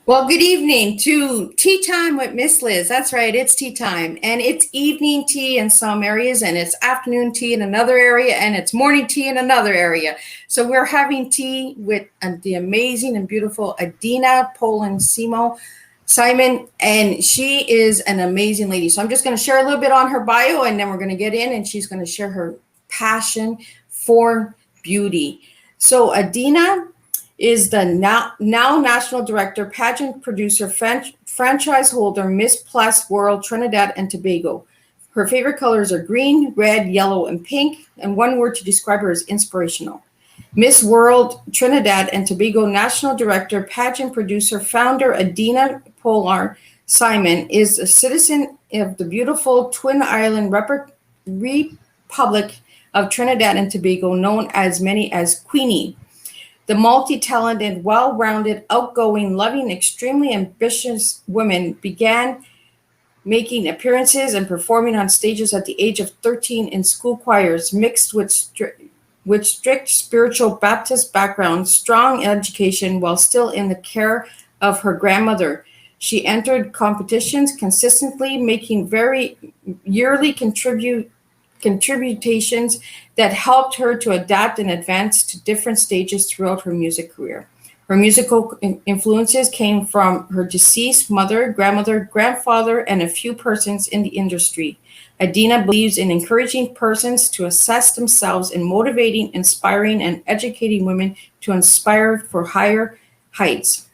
Well, good evening to Tea Time with Miss Liz. That's right, it's tea time. And it's evening tea in some areas, and it's afternoon tea in another area, and it's morning tea in another area. So we're having tea with the amazing and beautiful Adina Pollard-Simon, and she is an amazing lady. So I'm just going to share a little bit on her bio, and then we're going to get in, and she's going to share her passion for beauty. So Adina is the now National Director, Pageant Producer, Franchise Holder, Miss Plus World Trinidad and Tobago. Her favorite colors are green, red, yellow, and pink, and one word to describe her is inspirational. Miss World Trinidad and Tobago National Director, Pageant Producer, Founder Adina Pollard-Simon is a citizen of the beautiful Twin Island Republic of Trinidad and Tobago, known as many as Queenie. The multi-talented, well-rounded, outgoing, loving, extremely ambitious woman began making appearances and performing on stages at the age of 13 in school choirs, mixed with strict spiritual Baptist background, strong education, while still in the care of her grandmother. She entered competitions consistently, making very yearly contributions that helped her to adapt and advance to different stages throughout her music career. Her musical influences came from her deceased mother, grandmother, grandfather, and a few persons in the industry. Adina believes in encouraging persons to assess themselves and motivating, inspiring, and educating women to inspire for higher heights,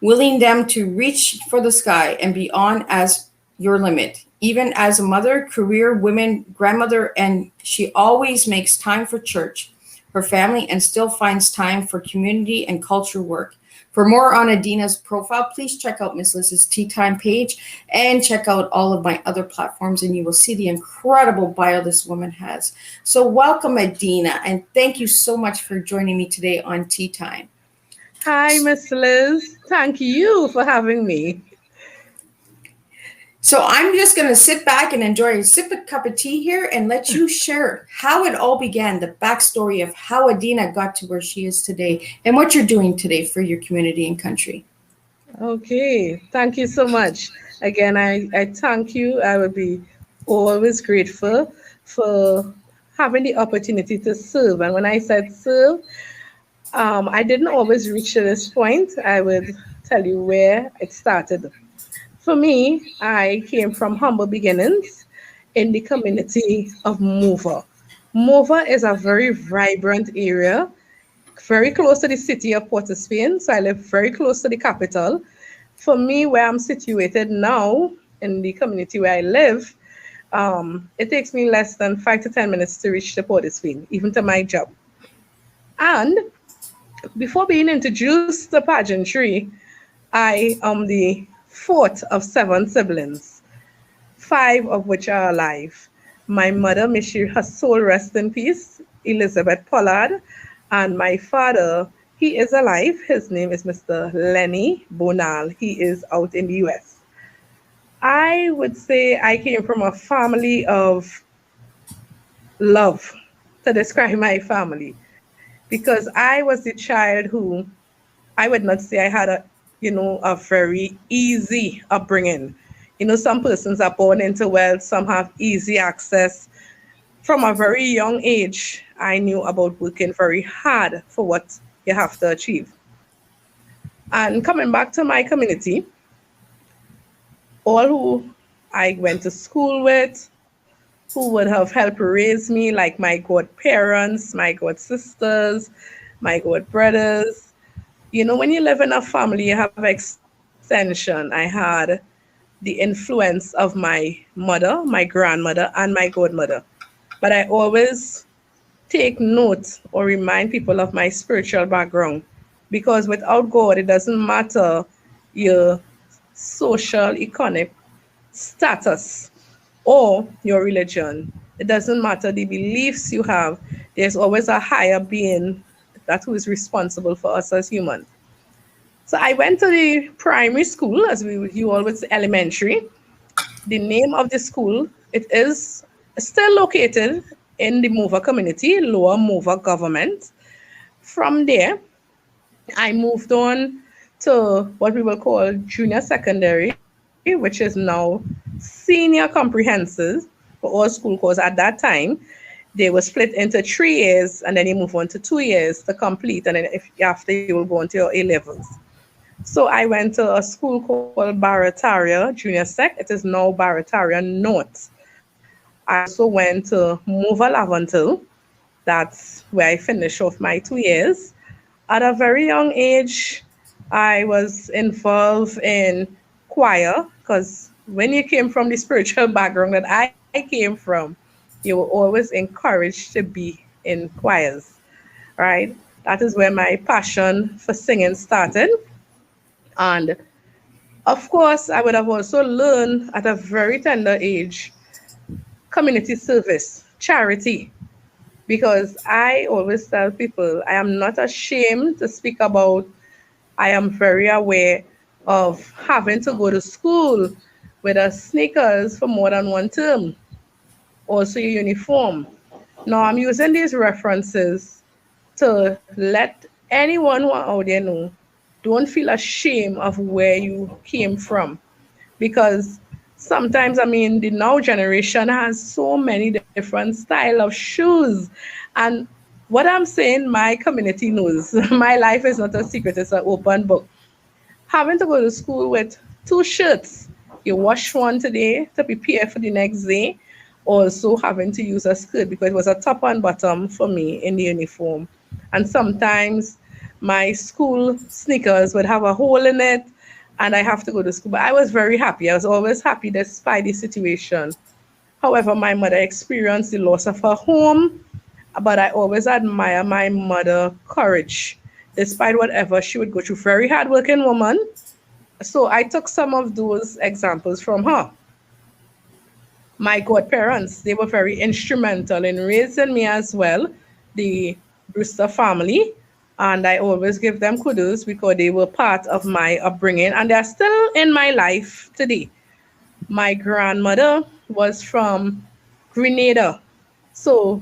willing them to reach for the sky and beyond as your limit. Even as a mother, career woman, grandmother, and she always makes time for church, her family, and still finds time for community and culture work. For more on Adina's profile, please check out Miss Liz's Tea Time page and check out all of my other platforms, and you will see the incredible bio this woman has. So welcome, Adina, and thank you so much for joining me today on Tea Time. Hi, Miss Liz. Thank you for having me. So I'm just going to sit back and enjoy a sip of cup of tea here and let you share how it all began, the backstory of how Adina got to where she is today and what you're doing today for your community and country. Okay, thank you so much. Again, I thank you. I would be always grateful for having the opportunity to serve. And when I said serve, I didn't always reach to this point. I would tell you where it started. For me, I came from humble beginnings in the community of Mova. Mova is a very vibrant area, very close to the city of Port of Spain. So I live very close to the capital. For me, where I'm situated now, in the community where I live, it takes me less than 5 to 10 minutes to reach the Port of Spain, even to my job. And before being introduced to pageantry, I am the fourth of seven siblings, five of which are alive. My mother, may she her soul rest in peace, Elizabeth Pollard, and my father, he is alive. His name is Mr. Lenny Bonal. He is out in the US. I would say I came from a family of love, to describe my family, because I was the child who, I would not say I had a very easy upbringing. Some persons are born into wealth, some have easy access. From a very young age, I knew about working very hard for what you have to achieve. And coming back to my community, all who I went to school with, who would have helped raise me, like my godparents, my god sisters, my god brothers. When you live in a family, you have extension. I had the influence of my mother, my grandmother, and my godmother. But I always take note or remind people of my spiritual background, because without God, it doesn't matter your social, economic status or your religion. It doesn't matter the beliefs you have. There's always a higher being that who is responsible for us as humans. So I went to the primary school, as you always say, elementary. The name of the school, it is still located in the Mova community, Lower Mova government. From there, I moved on to what we will call junior secondary, which is now senior comprehensive for all school courses. At that time, they were split into 3 years, and then you move on to 2 years to complete, and then if after you will go on to your A levels. So I went to a school called Barataria Junior Sec. It is now Barataria North. I also went to Mova Lavantil. That's where I finished off my 2 years. At a very young age, I was involved in choir because when you came from the spiritual background that I came from, you were always encouraged to be in choirs, right? That is where my passion for singing started. And of course, I would have also learned at a very tender age community service, charity, because I always tell people I am not ashamed to speak about. I am very aware of having to go to school with a sneakers for more than one term, also your uniform. Now I'm using these references to let anyone who are out there know, don't feel ashamed of where you came from, because sometimes, I mean, the now generation has so many different style of shoes. And what I'm saying, my community knows. My life is not a secret, it's an open book. Having to go to school with two shirts, you wash one today to prepare for the next day, also having to use a skirt because it was a top and bottom for me in the uniform. And sometimes my school sneakers would have a hole in it and I have to go to school. But I was very happy. I was always happy despite the situation. However, my mother experienced the loss of her home, but I always admire my mother courage. Despite whatever she would go through, very hardworking woman. So I took some of those examples from her. My godparents, they were very instrumental in raising me as well, the Brewster family. And I always give them kudos because they were part of my upbringing and they're still in my life today. My grandmother was from Grenada. So,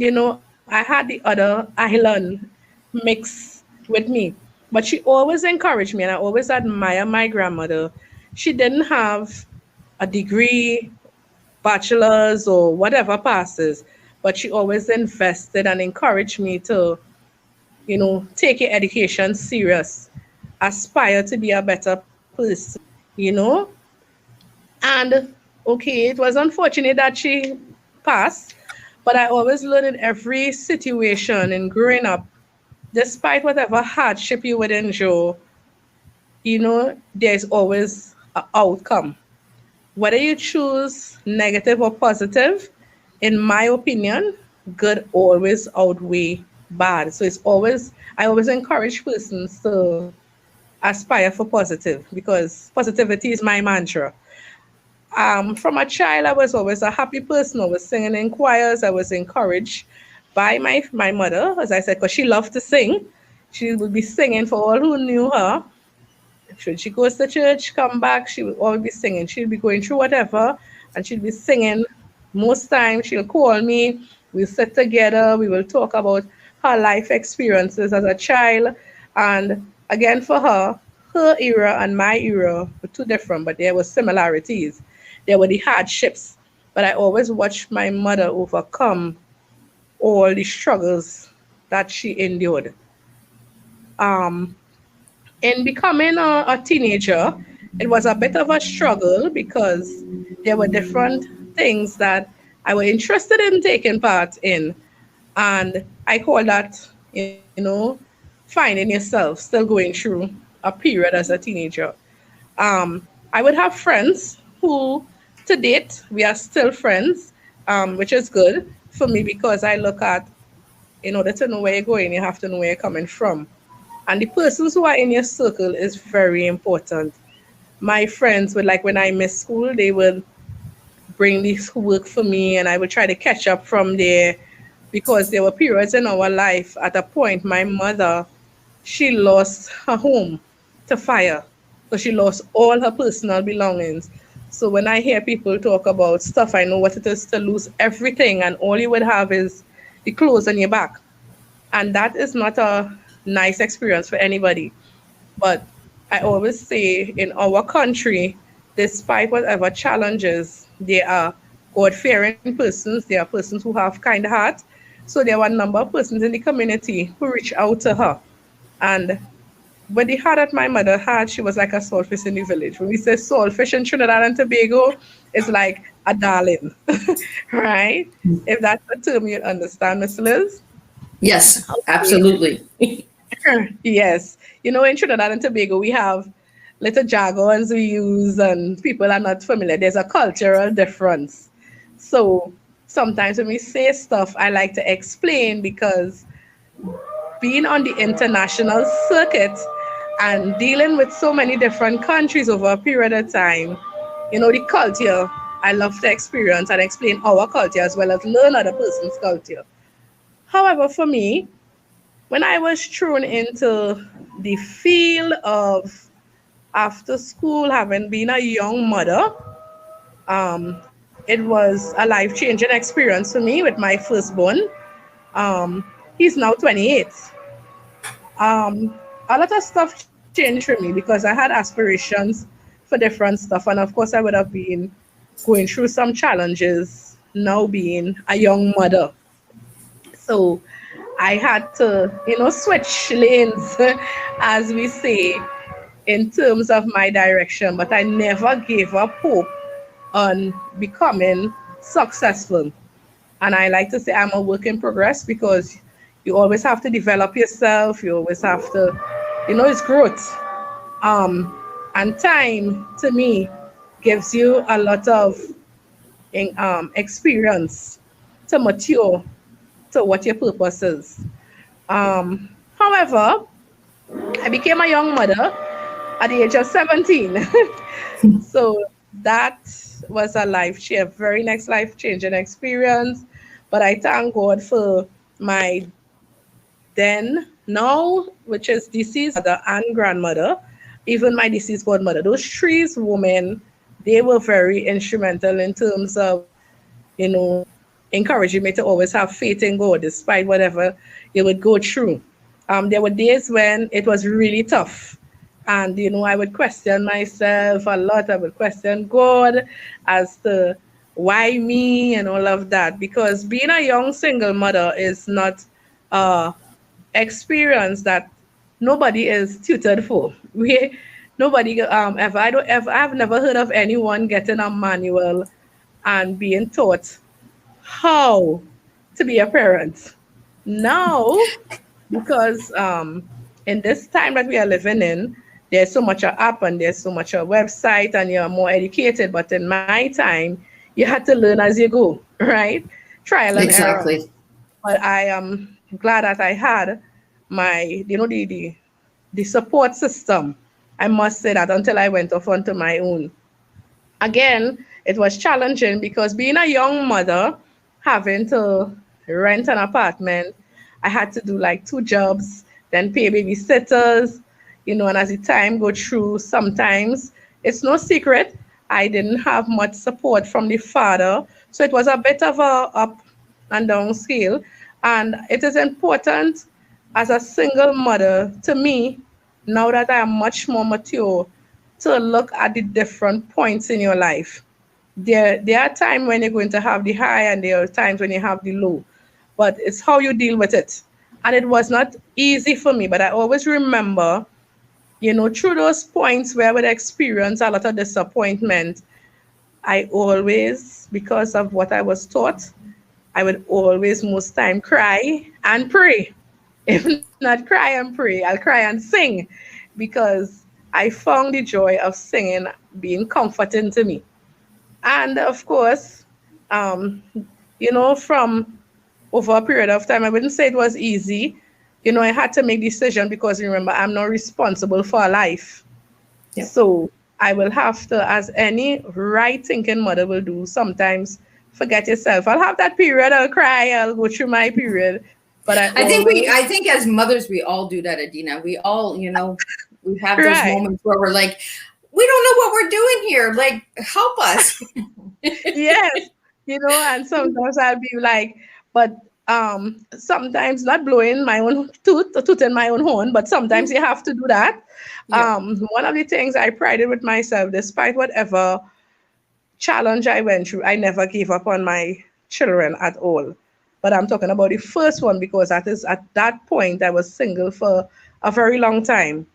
I had the other island mixed with me. But she always encouraged me, and I always admire my grandmother. She didn't have a degree, bachelor's, or whatever passes, but she always invested and encouraged me to, take your education serious, aspire to be a better person, you know. And okay, it was unfortunate that she passed, but I always learned in every situation in growing up, despite whatever hardship you would endure, there's always an outcome. Whether you choose negative or positive, in my opinion, good always outweigh bad. So I always encourage persons to aspire for positive because positivity is my mantra. From a child, I was always a happy person. I was singing in choirs. I was encouraged by my mother, as I said, because she loved to sing. She would be singing for all who knew her. Should she goes to church, come back, she will always be singing. She'll be going through whatever, and she'll be singing. Most times, she'll call me. We'll sit together. We will talk about her life experiences as a child. And again, for her era and my era were two different, but there were similarities. There were the hardships, but I always watched my mother overcome all the struggles that she endured. Um, in becoming a teenager, it was a bit of a struggle because there were different things that I was interested in taking part in. And I call that, finding yourself, still going through a period as a teenager. I would have friends who, to date, we are still friends, which is good for me because I look at, in order to know where you're going, you have to know where you're coming from. And the persons who are in your circle is very important. My friends would, like, when I miss school, they would bring this work for me and I would try to catch up from there because there were periods in our life. At a point, my mother, she lost her home to fire. So she lost all her personal belongings. So when I hear people talk about stuff, I know what it is to lose everything and all you would have is the clothes on your back. And that is not a nice experience for anybody. But I always say in our country, despite whatever challenges, there are God-fearing persons, there are persons who have kind heart. So there were a number of persons in the community who reached out to her. And when the heart that my mother had, she was like a saltfish in the village. When we say saltfish in Trinidad and Tobago, it's like a darling, right? If that's the term you understand, Miss Liz. Yes, Okay. absolutely. Yes. In Trinidad and Tobago, we have little jargons we use, and people are not familiar. There's a cultural difference. So sometimes when we say stuff, I like to explain because being on the international circuit and dealing with so many different countries over a period of time, the culture, I love to experience and explain our culture as well as learn other person's culture. However, for me, when I was thrown into the field of after school, having been a young mother, um, it was a life changing experience for me with my firstborn. He's now 28. A lot of stuff changed for me because I had aspirations for different stuff. And of course, I would have been going through some challenges now being a young mother. So I had to, switch lanes, as we say, in terms of my direction. But I never gave up hope on becoming successful. And I like to say I'm a work in progress because you always have to develop yourself. You always have to, it's growth. Um, and time to me gives you a lot of experience to mature to what your purpose is. However, I became a young mother at the age of 17. So that was a very next life changing experience. But I thank God for my then, now, which is deceased mother and grandmother, even my deceased godmother. Those three women, they were very instrumental in terms of, you know, encouraging me to always have faith in God despite whatever you would go through. There were days when it was really tough. And, I would question myself a lot. I would question God as to why me and all of that. Because being a young single mother is not a experience that nobody is tutored for. Nobody ever, I've never heard of anyone getting a manual and being taught how to be a parent. Now, because in this time that we are living in, there's so much a app and there's so much a website and you're more educated. But in my time, you had to learn as you go, right? Trial and error. Exactly. But I am glad that I had my, the support system. I must say that until I went off onto my own. Again, it was challenging because being a young mother, having to rent an apartment, I had to do like two jobs, then pay babysitters, and as the time go through, sometimes it's no secret I didn't have much support from the father. So it was a bit of a up and down scale. And it is important as a single mother to me, now that I am much more mature, to look at the different points in your life. There are times when you're going to have the high and there are times when you have the low, but it's how you deal with it. And it was not easy for me, but I always remember, through those points where I would experience a lot of disappointment, I always, because of what I was taught, I would always most time cry and pray. If not cry and pray, I'll cry and sing because I found the joy of singing being comforting to me. And of course, um, from over a period of time, I wouldn't say it was easy. I had to make decision because remember, I'm not responsible for a life. Yep. So I will have to, as any right thinking mother will do, sometimes forget yourself. I'll have that period, I'll cry, I'll go through my period. But I always I think as mothers we all do that, Adina. We all, we have those right. moments where we're like, we don't know what we're doing here. Like, help us. Yes. And sometimes I'll be like, but sometimes not blowing my own tooth or tooting my own horn, but sometimes you have to do that. Yeah. One of the things I prided with myself, despite whatever challenge I went through, I never gave up on my children at all. But I'm talking about the first one because that is at that point I was single for a very long time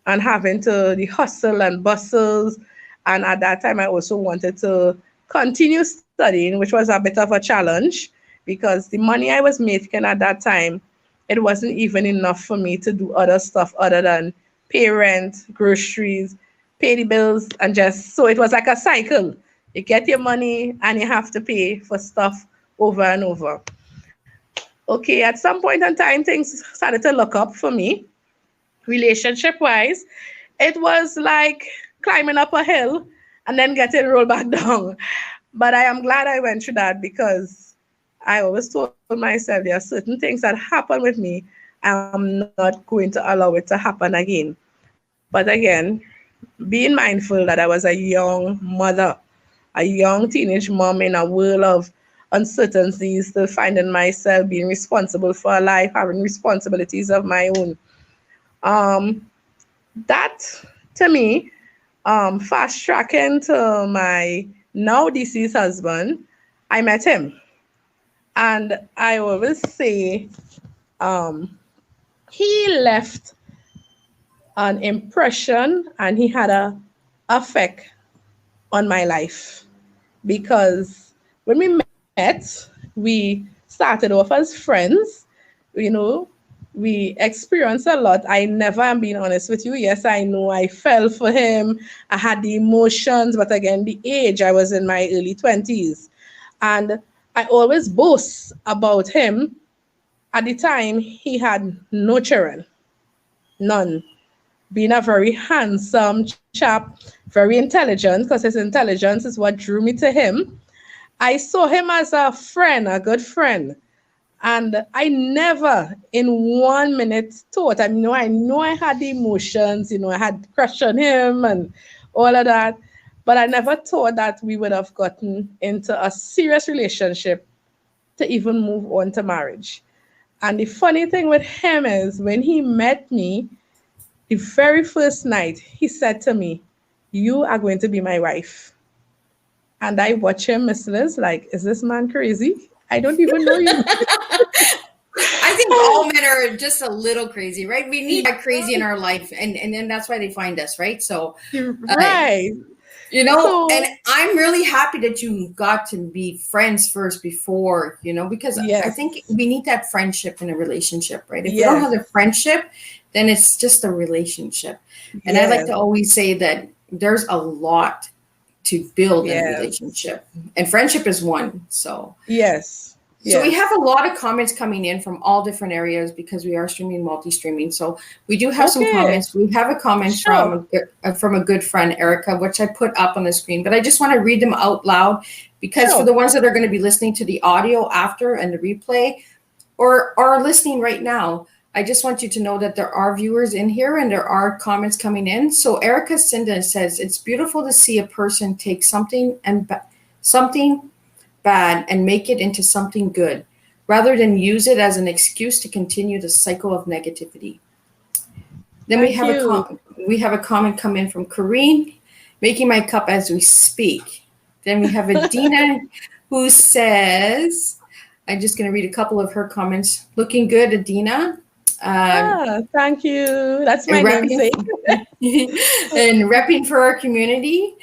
and having to the hustle and bustles. And at that time, I also wanted to continue studying, which was a bit of a challenge because the money I was making at that time, it wasn't even enough for me to do other stuff other than pay rent, groceries, pay the bills, and just so it was like a cycle. You get your money and you have to pay for stuff over and over. Okay, at some point in time, things started to look up for me relationship wise. It was like climbing up a hill and then getting rolled back down. But I am glad I went through that because I always told myself there are certain things that happen with me. I'm not going to allow it to happen again. But again, being mindful that I was a young mother, a young teenage mom in a world of uncertainties, still finding myself being responsible for a life, having responsibilities of my own. Um, that to me, fast tracking to my now deceased husband, I met him. And I always say he left an impression and he had a effect on my life because when we met, we started off as friends, you know, we experienced a lot. I never am being honest with you. Yes, I know I fell for him. I had the emotions, but again, the age, I was in my early 20s. And I always boast about him. At the time, he had no children, none. Being a very handsome chap, very intelligent, because his intelligence is what drew me to him. I saw him as a friend, a good friend. And I never in 1 minute thought, I know I had the emotions, I had crush on him and all of that. But I never thought that we would have gotten into a serious relationship to even move on to marriage. And the funny thing with him is when he met me, the very first night, he said to me, "You are going to be my wife." And I watch him, Miss Liz, like, is this man crazy? I don't even know you. I think all men are just a little crazy, right? We need that crazy in our life, and then that's why they find us, right? So, Right. and I'm really happy that you got to be friends first before, because I Yes. think we need that friendship in a relationship, right? If we don't Yes. have the friendship, then it's just a relationship. And I like Yes. to always say that there's a lot to build in a Yes. relationship, and friendship is one. So Yes. so we Yes. have a lot of comments coming in from all different areas because we are streaming, multi-streaming. So we do have some Okay. comments. We have a comment Sure. from a good friend, Erica, which I put up on the screen. But I just want to read them out loud because for Sure. the ones that are going to be listening to the audio after and the replay or are listening right now, I just want you to know that there are viewers in here and there are comments coming in. So Erica Cinda says, "It's beautiful to see a person take something bad and make it into something good, rather than use it as an excuse to continue the cycle of negativity." Then Thank you. we have a comment come in from Corrine, "Making my cup as we speak." Then we have Adina who says, I'm just going to read a couple of her comments. "Looking good, Adina." Thank you. That's my And repping, namesake. and repping for our community.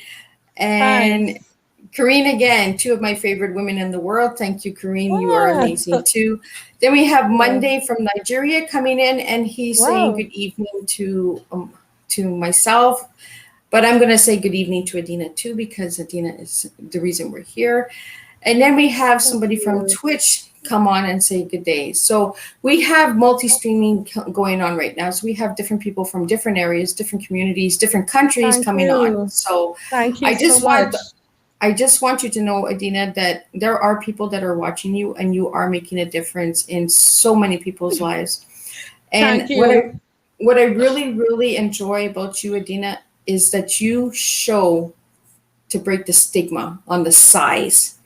And Thanks. Karine again, two of my favorite women in the world. Thank you, Karine. You are Ah, amazing too. Then we have yeah. Monday from Nigeria coming in, and he's saying Wow. good evening to myself. But I'm going to say good evening to Adina too, because Adina is the reason we're here. And then we have Thank somebody from you. Twitch come on and say good day. So we have multi-streaming going on right now. So we have different people from different areas, different communities, different countries Thank coming on. you. So Thank you I so just want much. I just want you to know, Adina, that there are people that are watching you and you are making a difference in so many people's lives. And Thank you. what I really, really enjoy about you, Adina, is that you show to break the stigma on the size.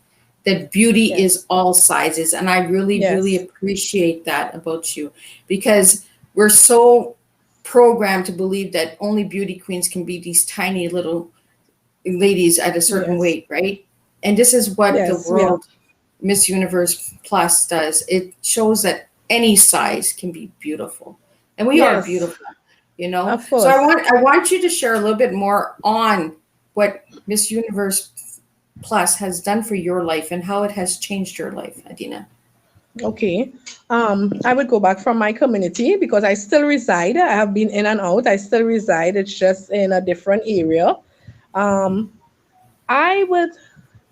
that beauty Yes. is all sizes. And I really, really Yes. appreciate that about you, because we're so programmed to believe that only beauty queens can be these tiny little ladies at a certain Yes. weight, right? And this is what the Yes. We are. world Miss Universe Plus does. It shows that any size can be beautiful. And we are Yes. beautiful, you know? Of So course. I want you to share a little bit more on what Miss Universe Plus has done for your life and how it has changed your life, Adina. Okay. I would go back from my community because I still reside. I have been in and out. I still reside. It's just in a different area. Um, I would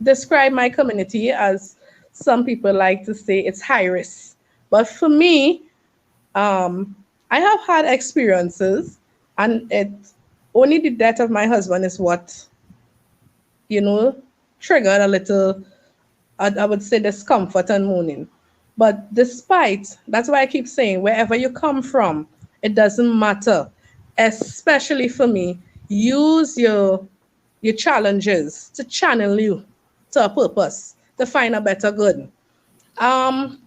describe my community as some people like to say it's high risk. But for me, I have had experiences, and it only the death of my husband is what, you know, triggered a little, I would say, discomfort and mourning. But despite, that's why I keep saying, wherever you come from, it doesn't matter. Especially for me, use your challenges to channel you to a purpose, to find a better good. Um,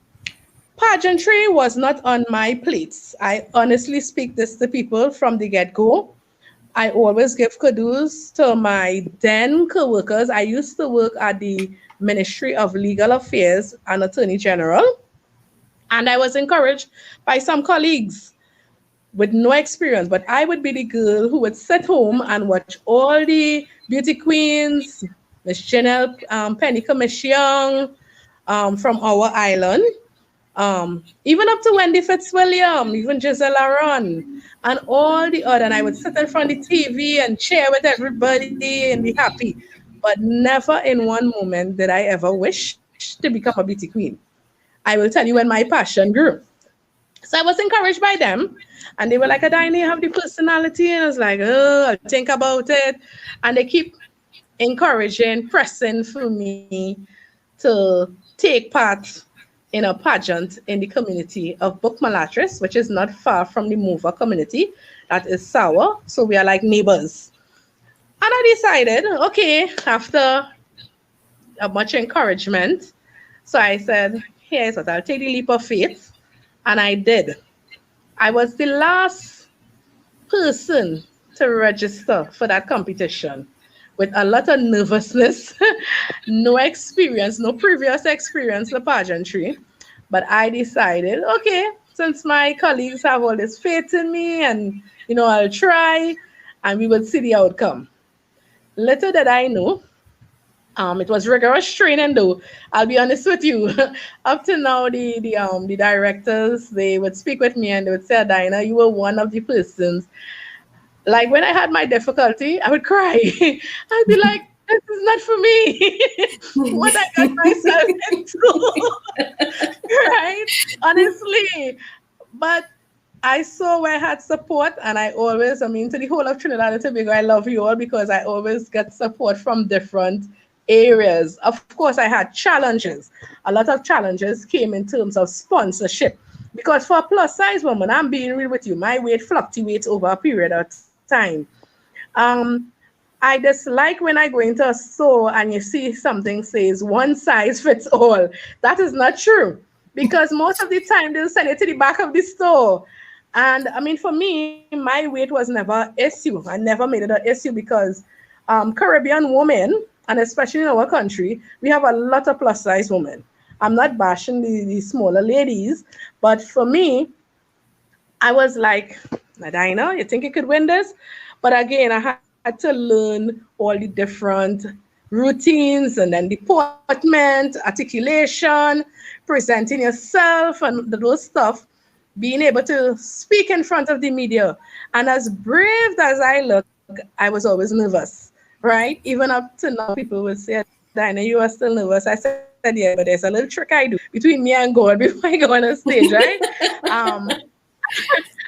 Pageantry was not on my plates. I honestly speak this to people from the get-go. I always give kudos to my then co-workers. I used to work at the Ministry of Legal Affairs and Attorney General, and I was encouraged by some colleagues with no experience, but I would be the girl who would sit home and watch all the beauty queens, Miss Janelle Penny Commission from our island, even up to Wendy Fitzwilliam, even Giselle Aron, and all the other. And I would sit in front of the TV and cheer with everybody and be happy. But never in one moment did I ever wish to become a beauty queen. I will tell you when my passion grew. So I was encouraged by them. And they were like, Adina, you have the personality. And I was like, oh, I'll think about it. And they keep encouraging, pressing for me to take part in a pageant in the community of Bookmalatrice, which is not far from the Mover community. That is Sour. So we are like neighbors. And I decided, okay, after much encouragement, so I said, here's what, I'll take the leap of faith. And I did. I was the last person to register for that competition with a lot of nervousness, no experience, no previous experience in pageantry. But I decided, okay, since my colleagues have all this faith in me and, I'll try and we will see the outcome. Little did I know, it was rigorous training though. I'll be honest with you. Up to now, the directors, they would speak with me and they would say, Adina, you were one of the persons. Like when I had my difficulty, I would cry. I'd be like, this is not for me. What I got myself into. Right? Honestly. But I saw where I had support, and I always, to the whole of Trinidad and Tobago, I love you all because I always get support from different areas. Of course, I had challenges. A lot of challenges came in terms of sponsorship. Because for a plus size woman, I'm being real with you, my weight fluctuates over a period of time. I dislike when I go into a store and you see something says one size fits all. That is not true because most of the time they'll send it to the back of the store. And for me, my weight was never an issue. I never made it an issue because Caribbean women, and especially in our country, we have a lot of plus size women. I'm not bashing the smaller ladies, but for me, I was like, Adina, you think you could win this? But again, I had to learn all the different routines and then deportment, articulation, presenting yourself and those stuff, being able to speak in front of the media. And as brave as I look, I was always nervous, right? Even up to now, people would say, Adina, you are still nervous. I said, yeah, but there's a little trick I do between me and God before I go on a stage, right? um,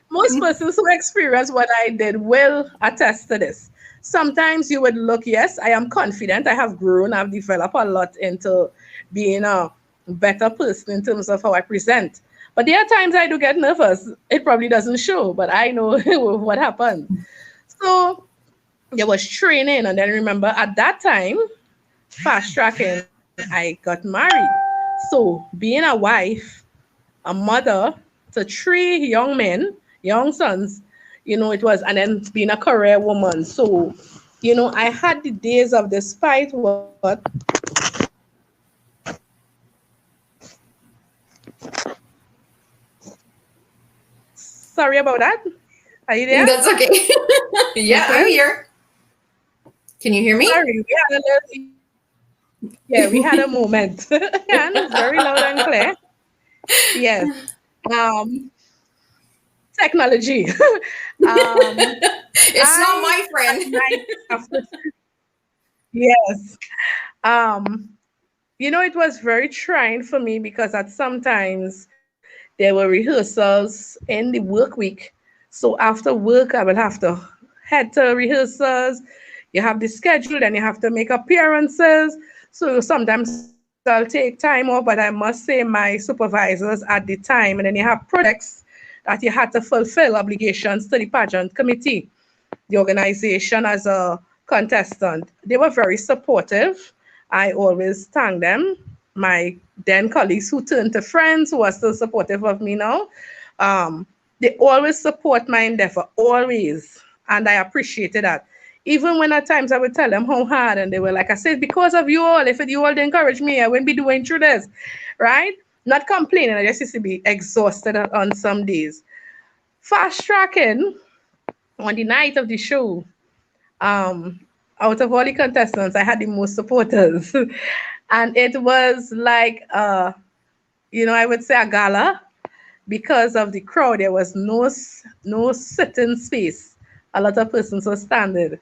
Most persons who experience what I did will attest to this. Sometimes you would look, yes, I am confident. I have grown. I've developed a lot into being a better person in terms of how I present. But there are times I do get nervous. It probably doesn't show, but I know what happened. So there was training. And then remember, at that time, fast tracking I got married. So being a wife, a mother to three young men, young sons, it was, and then being a career woman. So, I had the days of despite what. Sorry about that. Are you there? That's okay. Yeah, I'm Okay. here. Can you hear me? Sorry, yeah, we had a moment. And very loud and clear. Yes. Um, Technology. um, It's not I my at friend. night after yes. Um, it was very trying for me because at sometimes there were rehearsals in the work week. So after work, I will have to head to rehearsals. You have the schedule, and you have to make appearances. So sometimes I'll take time off, but I must say my supervisors at the time, and then you have projects that you had to fulfill obligations to the pageant committee, the organization as a contestant. They were very supportive. I always thank them. My then colleagues who turned to friends who are still supportive of me now. Um, they always support my endeavor, always. And I appreciated that. Even when at times I would tell them how hard, and they were like, I said, because of you all, if you all didn't encourage me, I wouldn't be doing through this, right? Not complaining, I just used to be exhausted on some days. Fast tracking on the night of the show, um, out of all the contestants, I had the most supporters. And it was like, I would say a gala because of the crowd. There was no sitting space. A lot of persons were standing.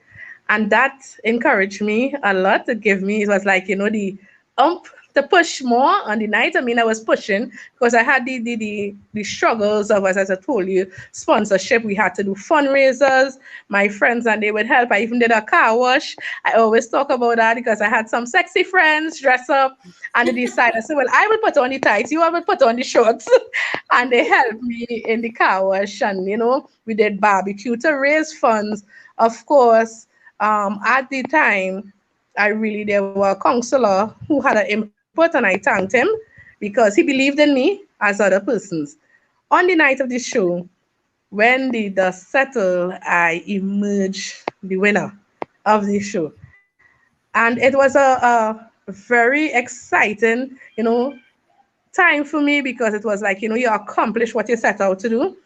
And that encouraged me a lot to give me, it was like, the ump to push more on the night. I mean, I was pushing because I had the struggles of, as I told you, sponsorship. We had to do fundraisers. My friends and they would help. I even did a car wash. I always talk about that because I had some sexy friends dress up and they decided, I said, well, I will put on the tights, you all will put on the shorts. And they helped me in the car wash. And, we did barbecue to raise funds. Of course, at the time, there was a counselor who had an input, and I thanked him because he believed in me as other persons. On the night of the show, when the dust settled, I emerged the winner of the show. And it was a very exciting, time for me because it was like, you accomplish what you set out to do.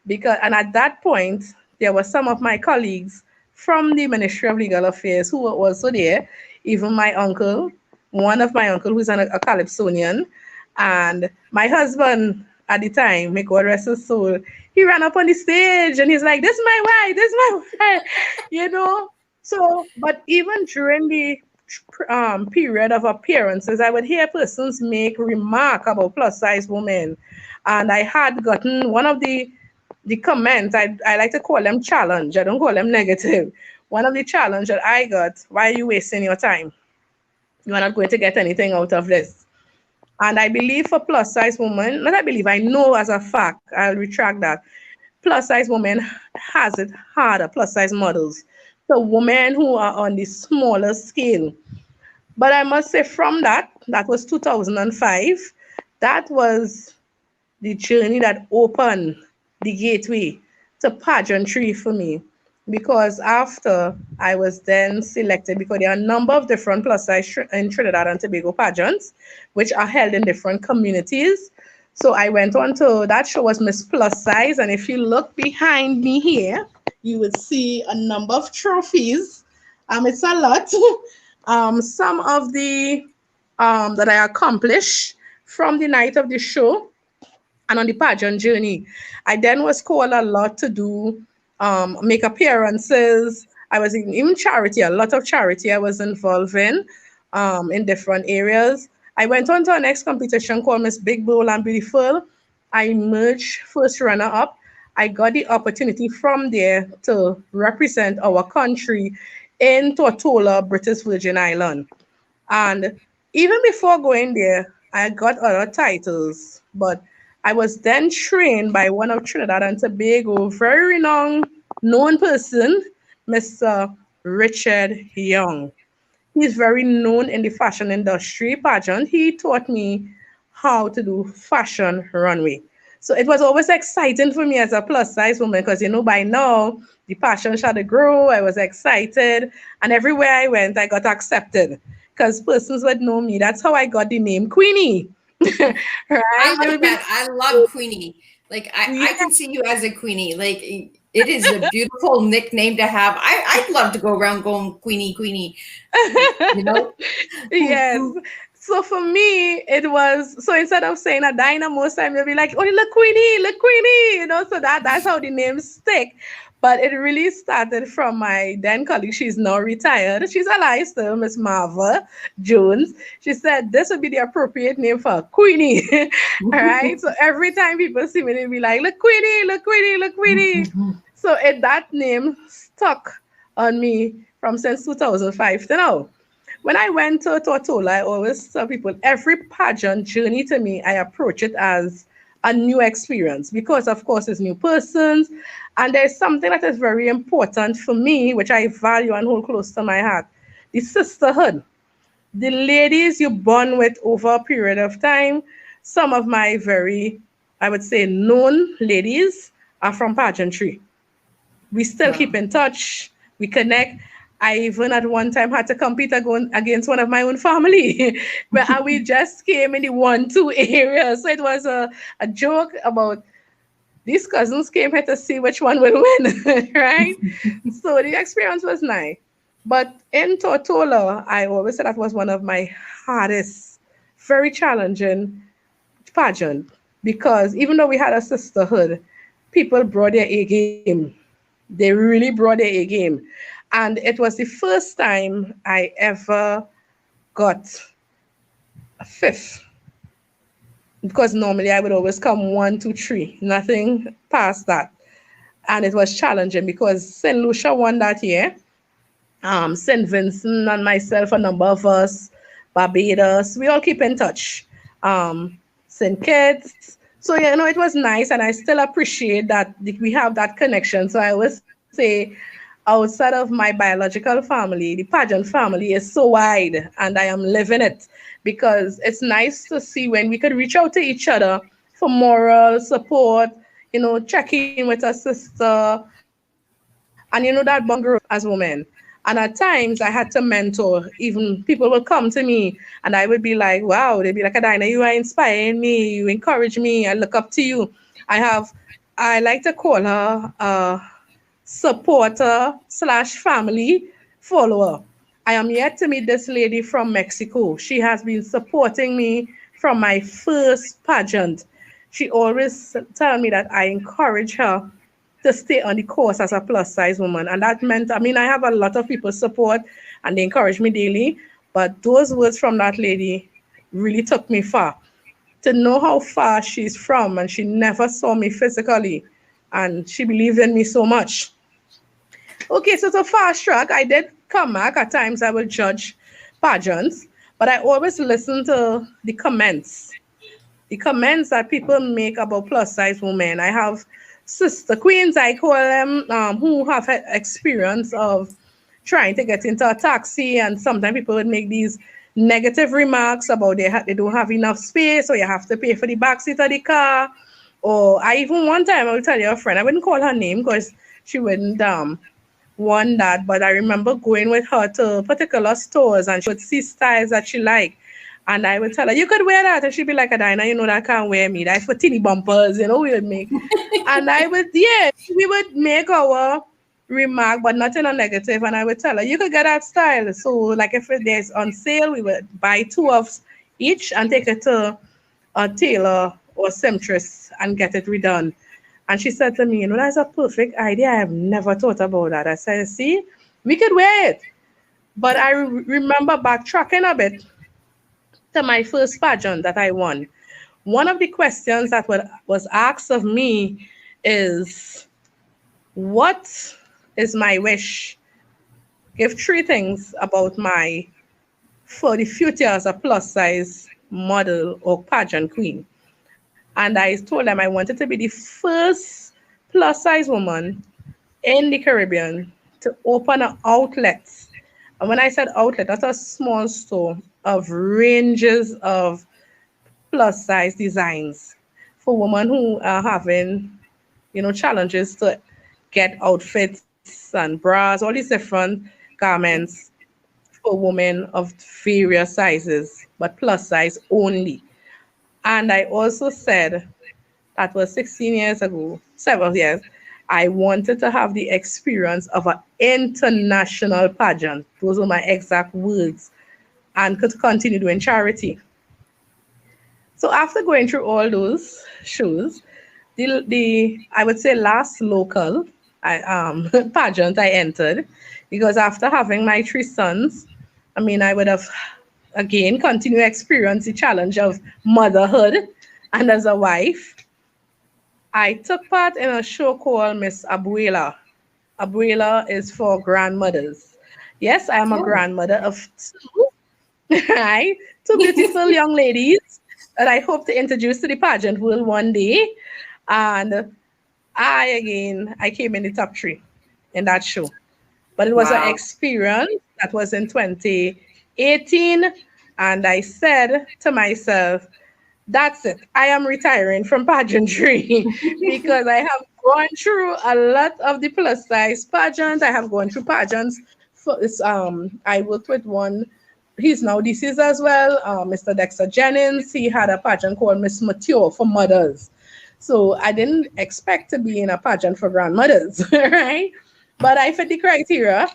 And at that point, there were some of my colleagues from the Ministry of Legal Affairs who were also there, even my uncle, one of my uncle who's a Calypsonian, and my husband at the time, may God rest his soul, he ran up on the stage and he's like, this is my wife, this is my wife, you know. So, but even during the period of appearances, I would hear persons make remark about plus size women. And I had gotten one of the comments, I like to call them challenge. I don't call them negative. One of the challenge that I got, why are you wasting your time? You are not going to get anything out of this. And I believe for plus size women, not I believe, I know as a fact, I'll retract that. Plus size women has it harder, plus size models. So women who are on the smaller scale. But I must say from that was 2005, that was the journey that opened the gateway to pageantry for me. Because after I was then selected, because there are a number of different plus size in Trinidad and Tobago pageants, which are held in different communities. So I went on to that show was Miss Plus Size, and if you look behind me here, you would see a number of trophies. It's a lot. Some of the that I accomplished from the night of the show and on the pageant journey. I then was called a lot to do make appearances. I was even charity, a lot of charity I was involved in different areas. I went on to our next competition called Miss Big Bold and Beautiful. I emerged first runner up. I got the opportunity from there to represent our country in Tortola, British Virgin Island. And even before going there, I got other titles, but I was then trained by one of Trinidad and Tobago, very renowned, known person, Mr. Richard Young. He's very known in the fashion industry, Pageant. He taught me how to do fashion runway. So it was always exciting for me as a plus size woman because, by now the passion started to grow. I was excited. And everywhere I went, I got accepted because persons would know me. That's how I got the name Queenie. I Right? They like would be that. I love Queenie. Like like, I can see you as a Queenie. Like it is a beautiful nickname to have. I'd love to go around going Queenie, Queenie. You know? yes. So for me, it was so instead of saying Adina, most time they'll be like, "Oh, look, Queenie," So that's how the name stick. But it really started from my then colleague. She's now retired. She's alive still, Miss Marva Jones. She said this would be the appropriate name for Queenie. All right. So every time people see me, they'll be like, "Look, Queenie, look, Queenie, look, Queenie." So that name stuck on me from since 2005 to now. When I went to Tortola, I always tell people every pageant journey to me, I approach it as a new experience because, of course, it's new persons. And there's something that is very important for me, which I value and hold close to my heart, the sisterhood. The ladies you bond with over a period of time. Some of my very, I would say, known ladies are from pageantry. We still keep Wow. in touch. We connect. I even at one time had to compete against one of my own family, but we just came in the 1-2 area. So it was a joke about these cousins came here to see which one will win, right? So the experience was nice. But in Tortola, I always said that was one of my hardest, very challenging pageant because even though we had a sisterhood, people brought their A game. They really brought their A game. And it was the first time I ever got a fifth because normally I would always come 1, 2, 3, nothing past that. And it was challenging because St. Lucia won that year. St. Vincent and myself, a number of us, Barbados, we all keep in touch. St. Kitts. So, it was nice, and I still appreciate that we have that connection. So, I always say, outside of my biological family, the pageant family is so wide, and I am living it because it's nice to see when we could reach out to each other for moral support, check in with a sister, and that bond grows as women. And at times I had to mentor. Even people will come to me and I would be like, wow, they'd be like, Adina, you are inspiring me. You encourage me. I look up to you. I like to call her a supporter slash family follower. I am yet to meet this lady from Mexico. She has been supporting me from my first pageant. She always tell me that I encourage her to stay on the course as a plus size woman. And that meant, I mean, I have a lot of people support and they encourage me daily. But those words from that lady really took me far. To know how far she's from and she never saw me physically and she believed in me so much. Okay, so to fast track, I did come back. At times I will judge pageants, but I always listen to the comments that people make about plus size women. I have sister queens, I call them, who have had experience of trying to get into a taxi, and sometimes people would make these negative remarks about they don't have enough space, or you have to pay for the back seat of the car. Or I even one time I will tell you a friend, I wouldn't call her name because she wouldn't want that, but I remember going with her to particular stores and she would see styles that she liked. And I would tell her, you could wear that. And she'd be like, Adina, that can't wear me. That's for teeny bumpers, we would make. And we would make our remark, but not in a negative. And I would tell her, you could get that style. So, like if there's on sale, we would buy two of each and take it to a tailor or seamstress and get it redone. And she said to me, that's a perfect idea. I have never thought about that. I said, see, we could wear it. But I remember backtracking a bit to my first pageant that I won. One of the questions that was asked of me is, what is my wish? Give three things about for the future as a plus size model or pageant queen. And I told them I wanted to be the first plus size woman in the Caribbean to open an outlet And when I said outlet, that's a small store of ranges of plus size designs for women who are having, challenges to get outfits and bras, all these different garments for women of various sizes, but plus size only. And I also said, that was 16 years ago, 7 years, I wanted to have the experience of an international pageant. Those were my exact words, and could continue doing charity. So after going through all those shows, the I would say last local pageant I entered, because after having my three sons, I mean, I would have again continued to experience the challenge of motherhood, and as a wife, I took part in a show called Miss Abuela. Abuela is for grandmothers. Yes, I am a Oh, grandmother of two, right? Two beautiful young ladies that I hope to introduce to the pageant world one day. And I came in the top three in that show. But it was an wow. experience that was in 2018. And I said to myself, that's it. I am retiring from pageantry because I have gone through a lot of the plus size pageants. I have gone through pageants. I worked with one. He's now deceased as well. Mr. Dexter Jennings. He had a pageant called Miss Mature for mothers. So I didn't expect to be in a pageant for grandmothers, right? But I fit the criteria,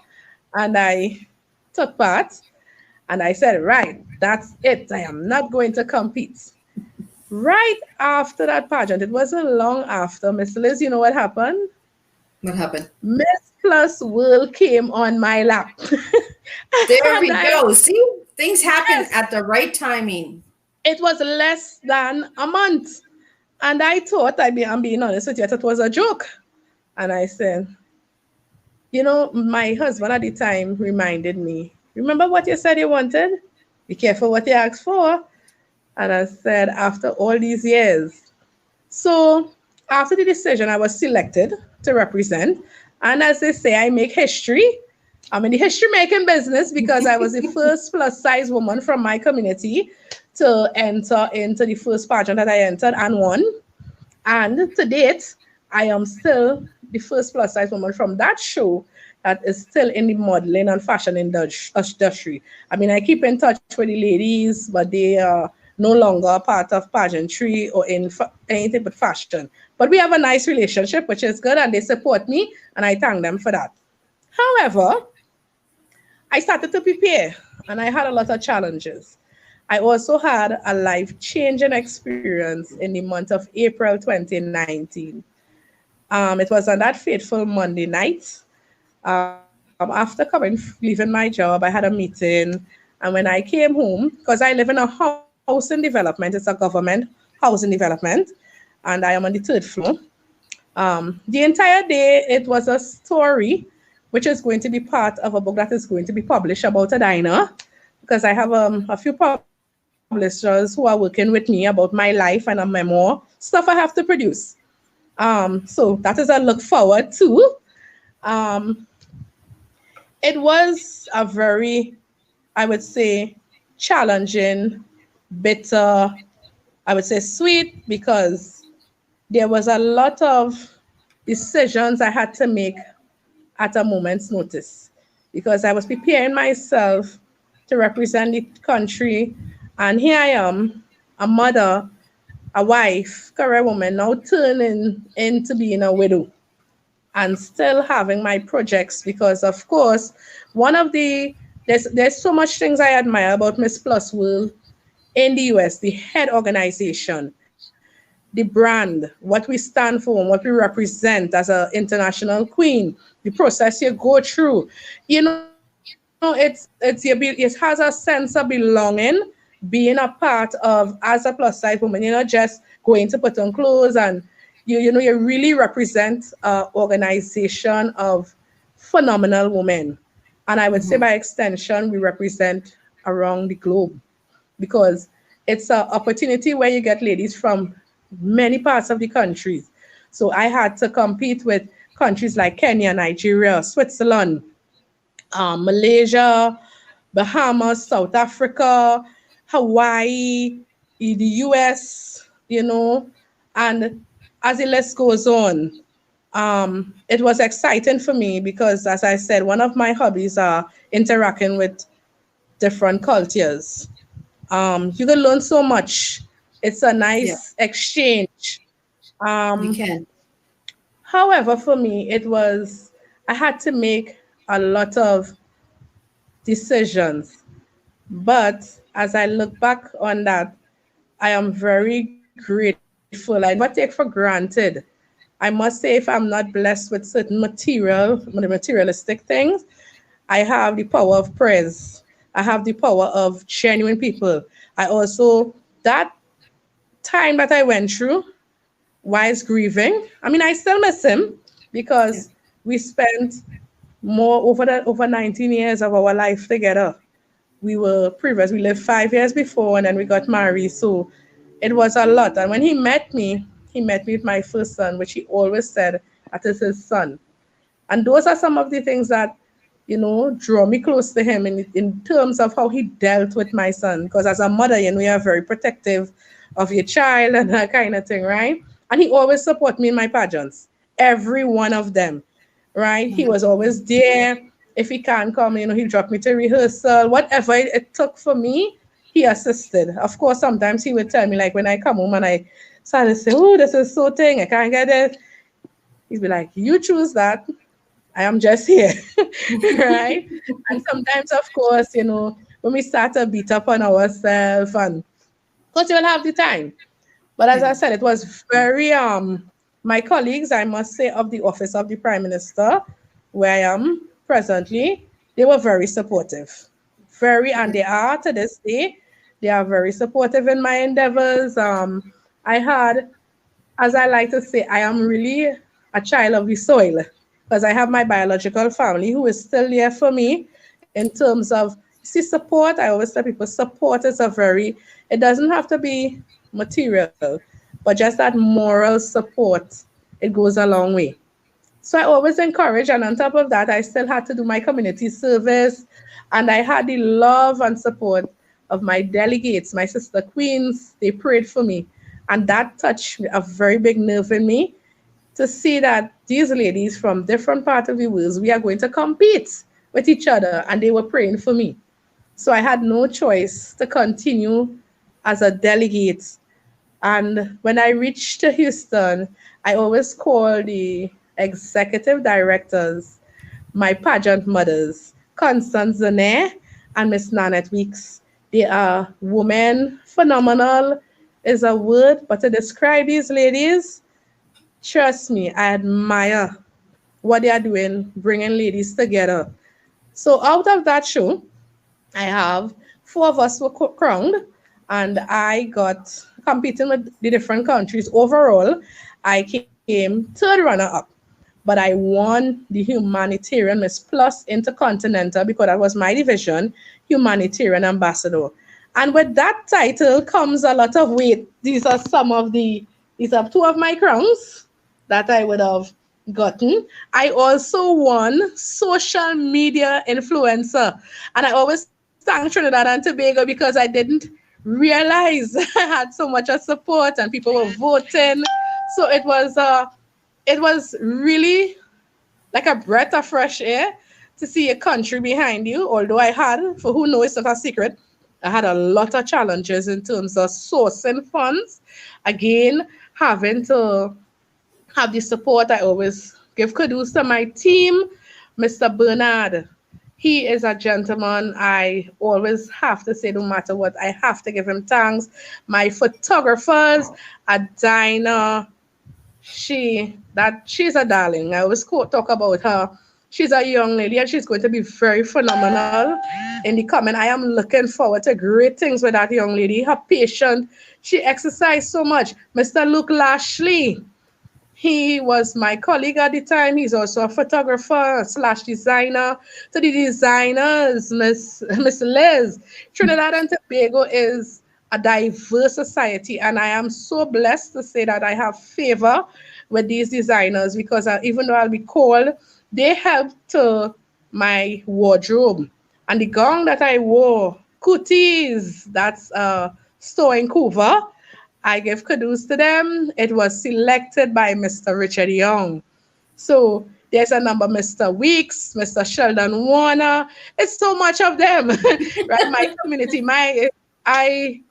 and I took part. And I said, right, that's it. I am not going to compete. Right after that pageant, it wasn't long after, Miss Liz, you know what happened? What happened? Miss Plus World came on my lap. There And we I, go. See, things happen yes, at the right timing. it was less than a month. And I thought, I'm being honest with you, I thought it was a joke. And I said, my husband at the time reminded me, remember what you said you wanted? Be careful what you ask for. And I said, after all these years. So after the decision, I was selected to represent. And as they say, I make history. I'm in the history making business because I was the first plus size woman from my community to enter into the first pageant that I entered and won. And to date, I am still the first plus size woman from that show that is still in the modeling and fashion industry. I mean, I keep in touch with the ladies, but they are no longer part of pageantry or in anything but fashion. But we have a nice relationship, which is good, and they support me, and I thank them for that. However, I started to prepare, and I had a lot of challenges. I also had a life changing experience in the month of April 2019. It was on that fateful Monday night. After leaving my job, I had a meeting. And when I came home, because I live in a housing development, it's a government housing development, and I am on the third floor. The entire day, it was a story which is going to be part of a book that is going to be published about Adina, because I have a few publishers who are working with me about my life and a memoir, stuff I have to produce. So that is a look forward to. Um, it was a very, I would say, challenging, bitter, I would say sweet, because there was a lot of decisions I had to make at a moment's notice, because I was preparing myself to represent the country. And here I am, a mother, a wife, career woman, now turning into being a widow and still having my projects, because of course one of the there's so much things I admire about Miss Plus World in the US, the head organization, the brand, what we stand for, and what we represent as an international queen, the process you go through. It has a sense of belonging, being a part of as a plus size woman. You're not just going to put on clothes, and you really represent an organization of phenomenal women. And I would say Mhm. by extension, we represent around the globe, because it's an opportunity where you get ladies from many parts of the countries. So I had to compete with countries like Kenya, Nigeria, Switzerland, Malaysia, Bahamas, South Africa, Hawaii, the US, and as the list goes on, it was exciting for me because, as I said, one of my hobbies are interacting with different cultures. You can learn so much. It's a Yeah, nice exchange. you Um, can. However, for me, I had to make a lot of decisions. But as I look back on that, I am very grateful. I never take for granted. I must say, if I'm not blessed with certain materialistic things, I have the power of praise. I have the power of genuine people. I also, that time that I went through, whilst grieving, I mean, I still miss him Yeah. because we spent over 19 years of our life together. We lived 5 years before and then we got married. So it was a lot. And when he met me with my first son, which he always said that is his son. And those are some of the things that, draw me close to him in terms of how he dealt with my son. Because as a mother, you are very protective of your child and that kind of thing, right? And he always support me in my pageants, every one of them, right? He was always there. If he can't come, he dropped me to rehearsal, whatever it took for me, he assisted. Of course, sometimes he would tell me, like when I come home and I started to say, oh, this is so thing, I can't get it. He'd be like, you choose that. I am just here, right? And sometimes, of course, when we start to beat up on ourselves, and because you'll have the time. But as Yeah. I said, it was very my colleagues, I must say, of the office of the Prime Minister, where I am presently, they were very supportive. Very, and they are to this day. They are very supportive in my endeavors. I had, as I like to say, I am really a child of the soil because I have my biological family who is still there for me in terms of see support. I always tell people support is it doesn't have to be material, but just that moral support, it goes a long way. So I always encourage, and on top of that, I still had to do my community service, and I had the love and support of my delegates, my sister queens. They prayed for me, and that touched a very big nerve in me to see that these ladies from different parts of the world, we are going to compete with each other, and they were praying for me. So I had no choice to continue as a delegate. And when I reached Houston, I always call the executive directors my pageant mothers, Constance Zane and Miss Nanette Weeks. They are women, phenomenal is a word, but to describe these ladies, trust me, I admire what they are doing, bringing ladies together. So out of that show, I have four of us were crowned, and I got competing with the different countries. Overall, I came third runner up, but I won the Humanitarian Miss Plus Intercontinental because that was my division, Humanitarian Ambassador. And with that title comes a lot of weight. These are two of my crowns that I would have gotten. I also won social media influencer. And I always thank Trinidad and Tobago because I didn't realize I had so much of support and people were voting. So it was really like a breath of fresh air to see a country behind you. Although I had, for who knows, it's not a secret, I had a lot of challenges in terms of sourcing funds. Again, having to have the support. I always give kudos to my team, Mr. Bernard. He is a gentleman. I always have to say, no matter what, I have to give him thanks. My photographers, Adina, she's a darling. I always talk about her. She's a young lady and she's going to be very phenomenal in the coming. I am looking forward to great things with that young lady. Her patient, she exercised so much. Mr. Luke Lashley, he was my colleague at the time. He's also a photographer slash designer. To the designers, Miss Liz, Trinidad and Tobago is a diverse society, and I am so blessed to say that I have favor with these designers because even though I'll be called, they help to my wardrobe. And the gown that I wore, Cooties, that's a store in Vancouver, I gave kudos to them. It was selected by Mr. Richard Young. So there's a number, Mr. Weeks, Mr. Sheldon Warner. It's so much of them, right? My community, I,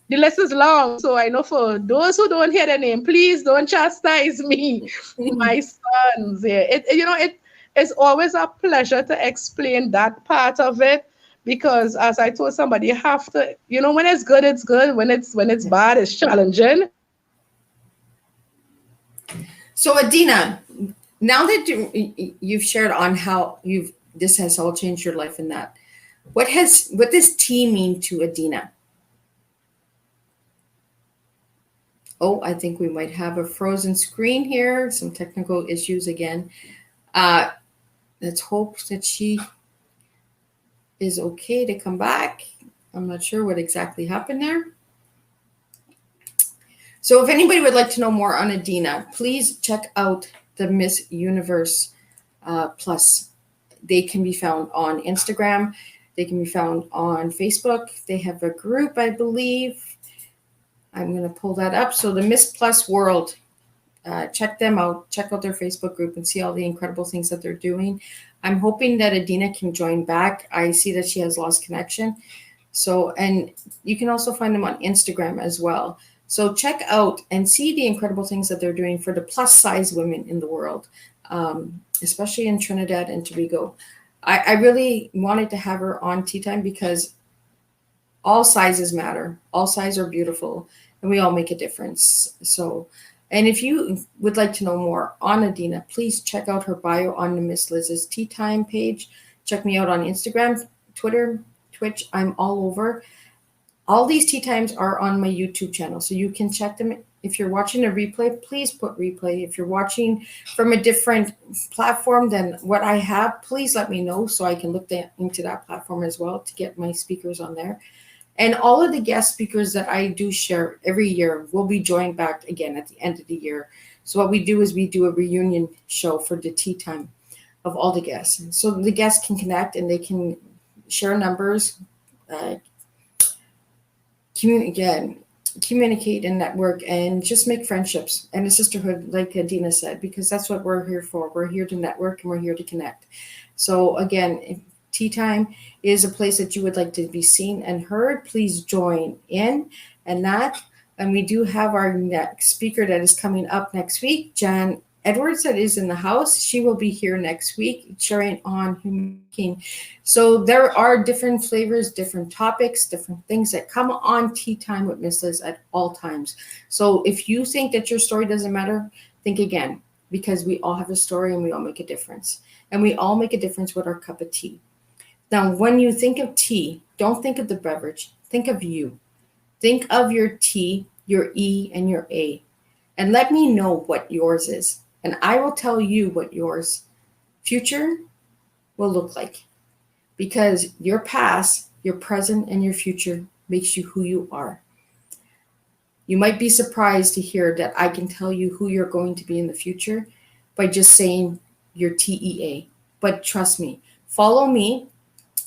the list is long. So I know for those who don't hear the name, please don't chastise me, my sons. Yeah, it's always a pleasure to explain that part of it because, as I told somebody, you have to, when it's good, it's good. When it's bad, it's challenging. So Adina, now that you've shared on how this has all changed your life and that, what does tea mean to Adina? Oh, I think we might have a frozen screen here, some technical issues again. Uh, let's hope that she is okay to come back. I'm not sure what exactly happened there. So if anybody would like to know more on Adina, please check out the Miss Universe Plus. They can be found on Instagram. They can be found on Facebook. They have a group, I believe. I'm going to pull that up. So the Miss Plus World, check them out. Check out their Facebook group and see all the incredible things that they're doing. I'm hoping that Adina can join back. I see that she has lost connection. So, and you can also find them on Instagram as well. So check out and see the incredible things that they're doing for the plus size women in the world, especially in Trinidad and Tobago. I really wanted to have her on Teatime because all sizes matter. All sizes are beautiful and we all make a difference. So, and if you would like to know more on Adina, please check out her bio on the Miss Liz's Teatime page. Check me out on Instagram, Twitter, Twitch. I'm all over. All these tea times are on my YouTube channel, so you can check them. If you're watching a replay, please put replay. If you're watching from a different platform than what I have, please let me know so I can look into that platform as well to get my speakers on there. And all of the guest speakers that I do share every year will be joined back again at the end of the year. So what we do is we do a reunion show for the tea time of all the guests. So the guests can connect and they can share numbers, communicate and network and just make friendships and a sisterhood, like Adina said, because that's what we're here for. We're here to network and we're here to connect. So again, if Tea Time is a place that you would like to be seen and heard, please join in and we do have our next speaker that is coming up next week, Jan Edwards, that is in the house. She will be here next week sharing on Humanitarian. So there are different flavors, different topics, different things that come on Tea Time with Miss Liz at all times. So if you think that your story doesn't matter, think again, because we all have a story and we all make a difference. And we all make a difference with our cup of tea. Now, when you think of tea, don't think of the beverage. Think of you. Think of your T, your E, and your A. And let me know what yours is. And I will tell you what yours future will look like. Because your past, your present, and your future makes you who you are. You might be surprised to hear that I can tell you who you're going to be in the future by just saying your TEA. But trust me, follow me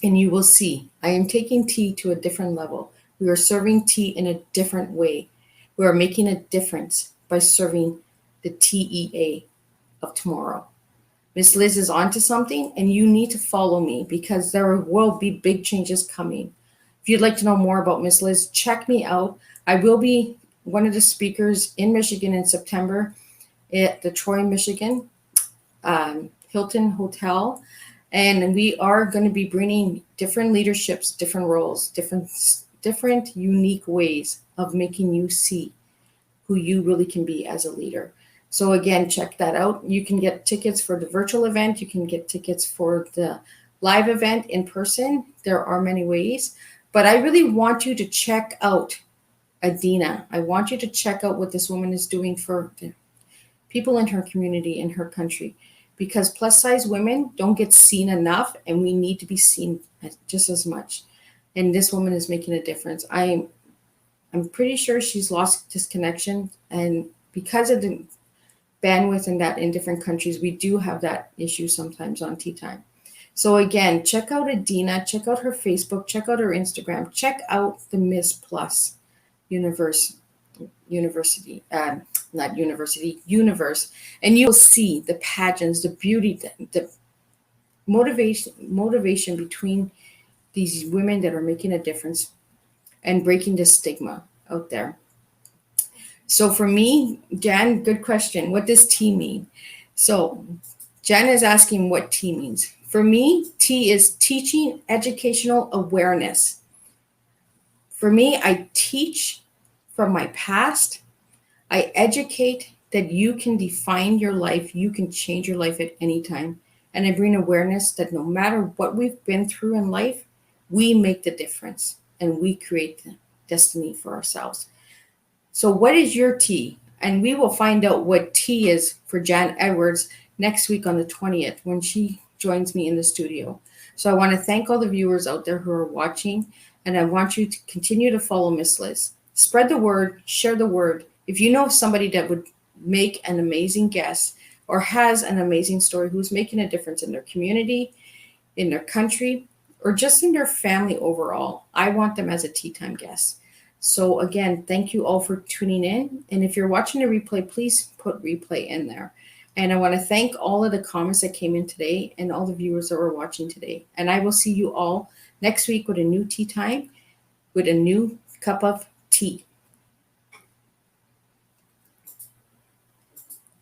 and you will see. I am taking tea to a different level. We are serving tea in a different way. We are making a difference by serving the TEA of tomorrow. Miss Liz is onto something and you need to follow me because there will be big changes coming. If you'd like to know more about Miss Liz, check me out. I will be one of the speakers in Michigan in September at the Troy, Michigan Hilton Hotel. And we are going to be bringing different leaderships, different roles, different unique ways of making you see who you really can be as a leader. So again, check that out. You can get tickets for the virtual event. You can get tickets for the live event in person. There are many ways, but I really want you to check out Adina. I want you to check out what this woman is doing for people in her community, in her country, because plus size women don't get seen enough and we need to be seen just as much. And this woman is making a difference. I'm pretty sure she's lost disconnection, and because of the bandwidth and that in different countries, we do have that issue sometimes on Tea Time. So again, check out Adina, check out her Facebook, check out her Instagram, check out the Miss Plus universe, university, not university, universe, and you'll see the pageants, the beauty, the motivation between these women that are making a difference and breaking the stigma out there. So for me, Jan, good question. What does T mean? So Jan is asking what T means. For me, T is teaching educational awareness. For me, I teach from my past. I educate that you can define your life, you can change your life at any time. And I bring awareness that no matter what we've been through in life, we make the difference and we create the destiny for ourselves. So, what is your T? And we will find out what T is for Jan Edwards next week on the 20th when she joins me in the studio. So, I want to thank all the viewers out there who are watching, and I want you to continue to follow Miss Liz. Spread the word, share the word. If you know somebody that would make an amazing guest or has an amazing story who's making a difference in their community, in their country, or just in their family overall, I want them as a Tea Time guest. So again, thank you all for tuning in. And if you're watching the replay, please put replay in there. And I want to thank all of the comments that came in today and all the viewers that were watching today. And I will see you all next week with a new Tea Time, with a new cup of tea.